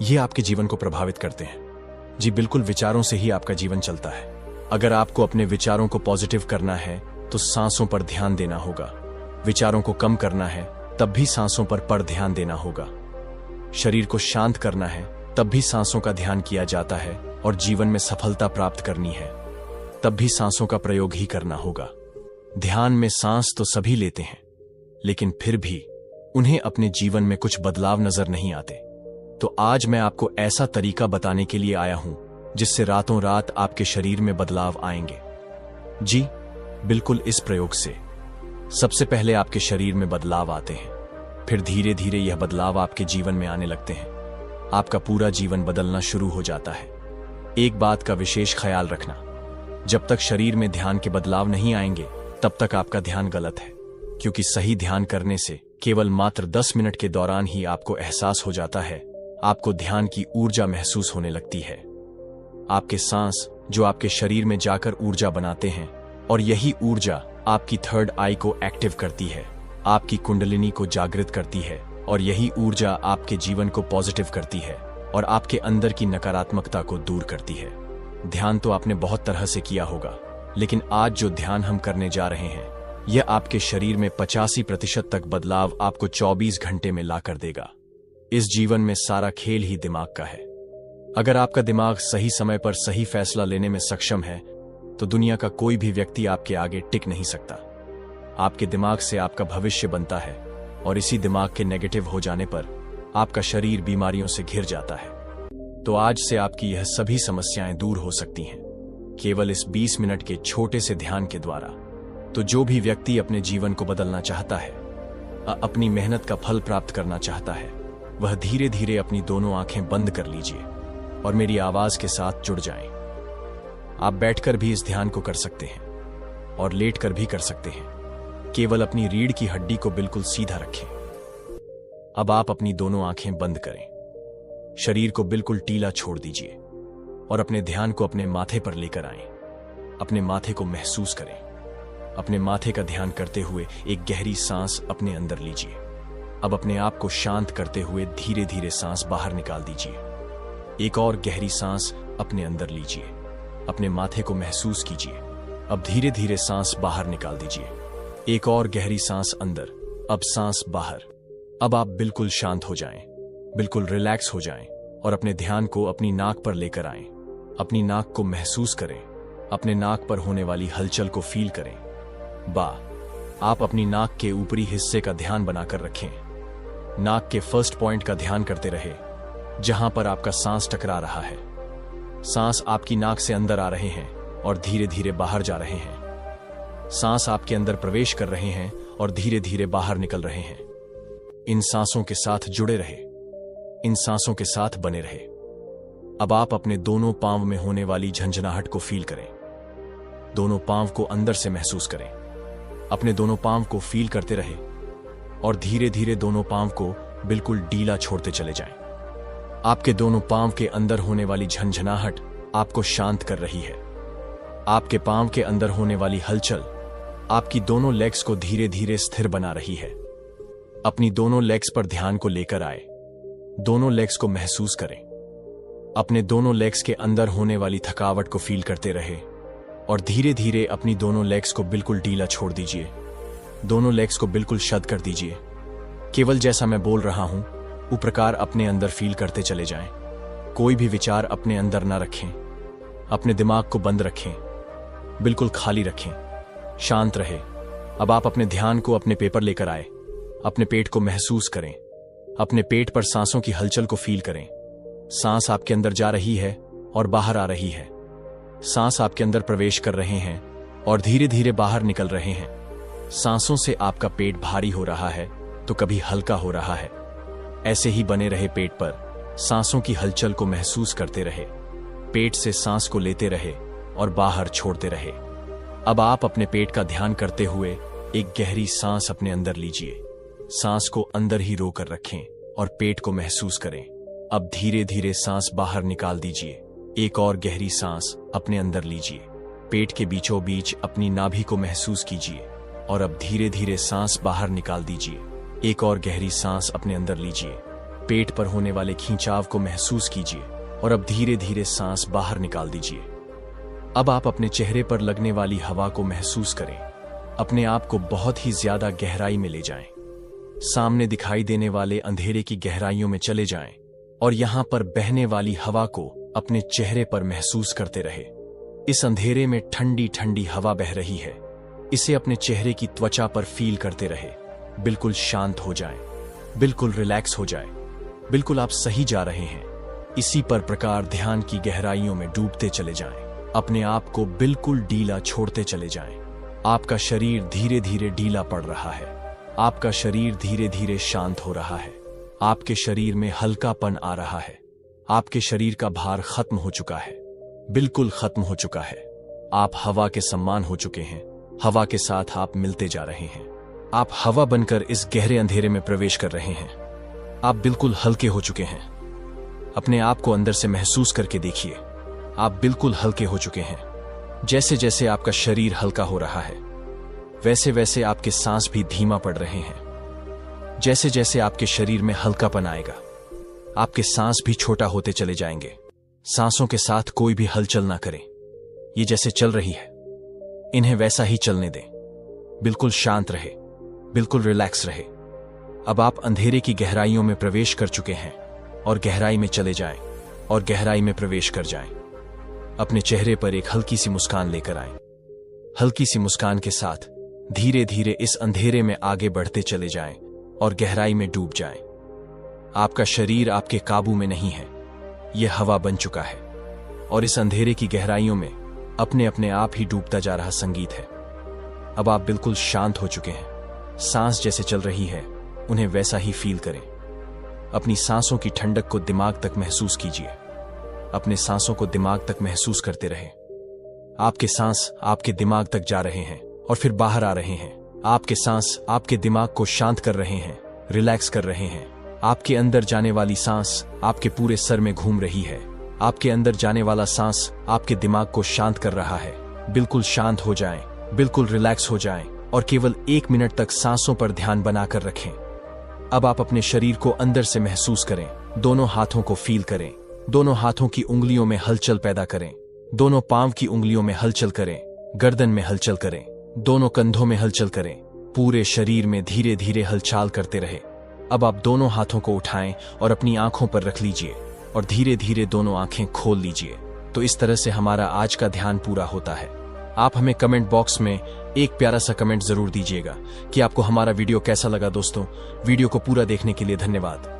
ये आपके जीवन को प्रभावित करते हैं। जी बिल्कुल, विचारों से ही आपका जीवन चलता है। अगर आपको अपने विचारों को पॉजिटिव करना है तो सांसों पर ध्यान देना होगा। विचारों को कम करना है तब भी सांसों पर ध्यान देना होगा। शरीर को शांत करना है तब भी सांसों का ध्यान किया जाता है। और जीवन में सफलता प्राप्त करनी है तब भी सांसों का प्रयोग ही करना होगा। ध्यान में सांस तो सभी लेते हैं, लेकिन फिर भी उन्हें अपने जीवन में कुछ बदलाव नजर नहीं आते। तो आज मैं आपको ऐसा तरीका बताने के लिए आया हूं जिससे रातों रात आपके शरीर में बदलाव आएंगे। जी बिल्कुल, इस प्रयोग से सबसे पहले आपके शरीर में बदलाव आते हैं, फिर धीरे धीरे यह बदलाव आपके जीवन में आने लगते हैं। आपका पूरा जीवन बदलना शुरू हो जाता है। एक बात का विशेष ख्याल रखना, जब तक शरीर में ध्यान के बदलाव नहीं आएंगे तब तक आपका ध्यान गलत है। क्योंकि सही ध्यान करने से केवल मात्र 10 मिनट के दौरान ही आपको एहसास हो जाता है, आपको ध्यान की ऊर्जा महसूस होने लगती है। आपके सांस जो आपके शरीर में जाकर ऊर्जा बनाते हैं, और यही ऊर्जा आपकी थर्ड आई को एक्टिव करती है, आपकी कुंडलिनी को जागृत करती है, और यही ऊर्जा आपके जीवन को पॉजिटिव करती है और आपके अंदर की नकारात्मकता को दूर करती है। ध्यान तो आपने बहुत तरह से किया होगा, लेकिन आज जो ध्यान हम करने जा रहे हैं यह आपके शरीर में 85% तक बदलाव आपको 24 घंटे में ला कर देगा। इस जीवन में सारा खेल ही दिमाग का है। अगर आपका दिमाग सही समय पर सही फैसला लेने में सक्षम है तो दुनिया का कोई भी व्यक्ति आपके आगे टिक नहीं सकता। आपके दिमाग से आपका भविष्य बनता है, और इसी दिमाग के नेगेटिव हो जाने पर आपका शरीर बीमारियों से घिर जाता है। तो आज से आपकी यह सभी समस्याएं दूर हो सकती हैं, केवल इस 20 मिनट के छोटे से ध्यान के द्वारा। तो जो भी व्यक्ति अपने जीवन को बदलना चाहता है, अपनी मेहनत का फल प्राप्त करना चाहता है, वह धीरे धीरे अपनी दोनों आंखें बंद कर लीजिए और मेरी आवाज के साथ जुड़ जाएं। आप बैठकर भी इस ध्यान को कर सकते हैं और लेटकर भी कर सकते हैं। केवल अपनी रीढ़ की हड्डी को बिल्कुल सीधा रखें। अब आप अपनी दोनों आंखें बंद करें, शरीर को बिल्कुल टीला छोड़ दीजिए और अपने ध्यान को अपने माथे पर लेकर आएं। अपने माथे को महसूस करें। अपने माथे का ध्यान करते हुए एक गहरी सांस अपने अंदर लीजिए। अब अपने आप को शांत करते हुए धीरे धीरे सांस बाहर निकाल दीजिए। एक और गहरी सांस अपने अंदर लीजिए। अपने माथे को महसूस कीजिए। अब धीरे धीरे सांस बाहर निकाल दीजिए। एक और गहरी सांस अंदर, अब सांस बाहर। अब आप बिल्कुल शांत हो जाएं, बिल्कुल रिलैक्स हो जाएं और अपने ध्यान को अपनी नाक पर लेकर आएं। अपनी नाक को महसूस करें। अपने नाक पर होने वाली हलचल को फील करें। आप अपनी नाक के ऊपरी हिस्से का ध्यान बनाकर रखें। नाक के फर्स्ट पॉइंट का ध्यान करते रहे, जहां पर आपका सांस टकरा रहा है। सांस आपकी नाक से अंदर आ रहे हैं और धीरे धीरे बाहर जा रहे हैं। सांस आपके अंदर प्रवेश कर रहे हैं और धीरे धीरे बाहर निकल रहे हैं। इन सांसों के साथ जुड़े रहे, इन सांसों के साथ बने रहे। अब आप अपने दोनों पांव में होने वाली झंझनाहट को फील करें। दोनों पांव को अंदर से महसूस करें। अपने दोनों पांव को फील करते रहे और धीरे धीरे दोनों पांव को बिल्कुल ढीला छोड़ते चले जाएं। आपके दोनों पांव के अंदर होने वाली झंझनाहट आपको शांत कर रही है। आपके पांव के अंदर होने वाली हलचल आपकी दोनों लेग्स को धीरे धीरे स्थिर बना रही है। अपनी दोनों लेग्स पर ध्यान को लेकर आए। दोनों लेग्स को महसूस करें। अपने दोनों लेग्स के अंदर होने वाली थकावट को फील करते रहे और धीरे धीरे अपनी दोनों लेग्स को बिल्कुल ढीला छोड़ दीजिए। दोनों लेग्स को बिल्कुल शद कर दीजिए। केवल जैसा मैं बोल रहा हूं उस प्रकार अपने अंदर फील करते चले जाएं। कोई भी विचार अपने अंदर ना रखें। अपने दिमाग को बंद रखें, बिल्कुल खाली रखें, शांत रहे। अब आप अपने ध्यान को अपने पेपर लेकर आए। अपने पेट को महसूस करें। अपने पेट पर सांसों की हलचल को फील करें। सांस आपके अंदर जा रही है और बाहर आ रही है। सांस आपके अंदर प्रवेश कर रहे हैं और धीरे धीरे बाहर निकल रहे हैं। सांसों से आपका पेट भारी हो रहा है तो कभी हल्का हो रहा है। ऐसे ही बने रहे पेट पर। सांसों की हलचल को महसूस करते रहे। पेट से सांस को लेते रहे और बाहर छोड़ते रहे। अब आप अपने पेट का ध्यान करते हुए एक गहरी सांस अपने अंदर लीजिए। सांस को अंदर ही रोकर रखें और पेट को महसूस करें। अब धीरे धीरे सांस बाहर निकाल दीजिए। एक और गहरी सांस अपने अंदर लीजिए। पेट के बीचों बीच अपनी नाभि को महसूस कीजिए और अब धीरे धीरे सांस बाहर निकाल दीजिए। एक और गहरी सांस अपने अंदर लीजिए। पेट पर होने वाले खींचाव को महसूस कीजिए और अब धीरे धीरे सांस बाहर निकाल दीजिए। अब आप अपने चेहरे पर लगने वाली हवा को महसूस करें। अपने आप को बहुत ही ज्यादा गहराई में ले जाएं। सामने दिखाई देने वाले अंधेरे की गहराइयों में चले जाएं और यहां पर बहने वाली हवा को अपने चेहरे पर महसूस करते रहे। इस अंधेरे में ठंडी ठंडी हवा बह रही है। इसे अपने चेहरे की त्वचा पर फील करते रहे। बिल्कुल शांत हो जाएं, बिल्कुल रिलैक्स हो जाएं। बिल्कुल आप सही जा रहे हैं। इसी पर प्रकार ध्यान की गहराइयों में डूबते चले जाएं। अपने आप को बिल्कुल ढीला छोड़ते चले जाएं। आपका शरीर धीरे धीरे ढीला पड़ रहा है। आपका शरीर धीरे धीरे शांत हो रहा है। आपके शरीर में हल्कापन आ रहा है। आपके शरीर का भार खत्म हो चुका है, बिल्कुल खत्म हो चुका है। आप हवा के समान हो चुके हैं। हवा के साथ आप मिलते जा रहे हैं। आप हवा बनकर इस गहरे अंधेरे में प्रवेश कर रहे हैं। आप बिल्कुल हल्के हो चुके हैं। अपने आप को अंदर से महसूस करके देखिए। आप बिल्कुल हल्के हो चुके हैं। जैसे जैसे आपका शरीर हल्का हो रहा है वैसे वैसे आपके सांस भी धीमा पड़ रहे हैं। जैसे जैसे आपके शरीर में हल्कापन आएगा आपके सांस भी छोटा होते चले जाएंगे। सांसों के साथ कोई भी हलचल ना करें। ये जैसे चल रही है इन्हें वैसा ही चलने दें। बिल्कुल शांत रहे, बिल्कुल रिलैक्स रहे। अब आप अंधेरे की गहराइयों में प्रवेश कर चुके हैं और गहराई में चले जाएं और गहराई में प्रवेश कर जाएं। अपने चेहरे पर एक हल्की सी मुस्कान लेकर आएं। हल्की सी मुस्कान के साथ धीरे धीरे इस अंधेरे में आगे बढ़ते चले जाएं और गहराई में डूब जाएं। आपका शरीर आपके काबू में नहीं है। यह हवा बन चुका है और इस अंधेरे की गहराइयों में अपने अपने आप ही डूबता जा रहा संगीत है। अब आप बिल्कुल शांत हो चुके हैं। सांस जैसे चल रही है उन्हें वैसा ही फील करें। अपनी सांसों की ठंडक को दिमाग तक महसूस कीजिए। अपने सांसों को दिमाग तक महसूस करते रहें। आपके सांस आपके दिमाग तक जा रहे हैं और फिर बाहर आ रहे हैं। आपके सांस आपके दिमाग को शांत कर रहे हैं, रिलैक्स कर रहे हैं। आपके अंदर जाने वाली सांस आपके पूरे सर में घूम रही है। आपके अंदर जाने वाला सांस आपके दिमाग को शांत कर रहा है। बिल्कुल शांत हो जाएं, बिल्कुल रिलैक्स हो जाएं और केवल 1 मिनट तक सांसों पर ध्यान बनाकर रखें। अब आप अपने शरीर को अंदर से महसूस करें। दोनों हाथों को फील करें। दोनों हाथों की उंगलियों में हलचल पैदा करें। दोनों पांव की उंगलियों में हलचल करें। गर्दन में हलचल करें। दोनों कंधों में हलचल करें। पूरे शरीर में धीरे धीरे हलचल करते रहे। अब आप दोनों हाथों को उठाएं और अपनी आंखों पर रख लीजिए और धीरे धीरे दोनों आंखें खोल लीजिए। तो इस तरह से हमारा आज का ध्यान पूरा होता है। आप हमें कमेंट बॉक्स में एक प्यारा सा कमेंट जरूर दीजिएगा कि आपको हमारा वीडियो कैसा लगा। दोस्तों, वीडियो को पूरा देखने के लिए धन्यवाद।